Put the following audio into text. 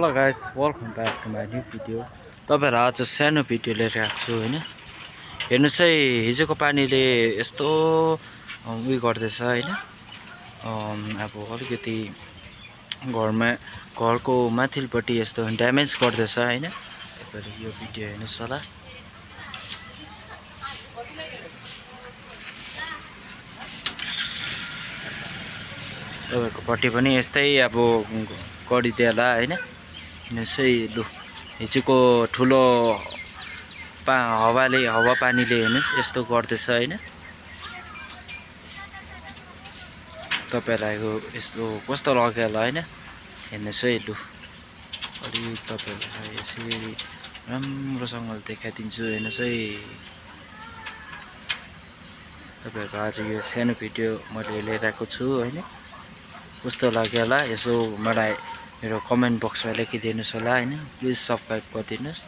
Hello guys, welcome back to my new video. तपाईँहरू आज सानो भिडियो लिएर आएको छु होइन। हेर्नुहोस् है, हिजोको पानीले यस्तो उयो गर्दैछ होइन। अब अलिकति घरको माथिल्लोपट्टि यस्तो ड्यामेज गर्दैछ होइन। तपाईँहरू यो भिडियो हेर्नुहोस् होला। तपाईँहरूकोपट्टि पनि यस्तै अब गरिदियो होला होइन। हेर्नुहोस् है, लु हिजोको ठुलो हावापानीले हेर्नुहोस् यस्तो गर्दैछ होइन। तपाईँहरूलाई यस्तो कस्तो लाग्यो होला होइन। हेर्नुहोस् है, लु अलिक तपाईँहरूलाई यसरी राम्रोसँगले देखाइदिन्छु। हेर्नुहोस् है, तपाईँहरूको आज यो सानो भिडियो मैले लिएर आएको छु होइन। कस्तो लाग्यो होला यसो मलाई मेरो कमेन्ट बक्समा लेखिदिनुहोस् होला होइन। प्लिज सब्सक्राइब गरिदिनुहोस्।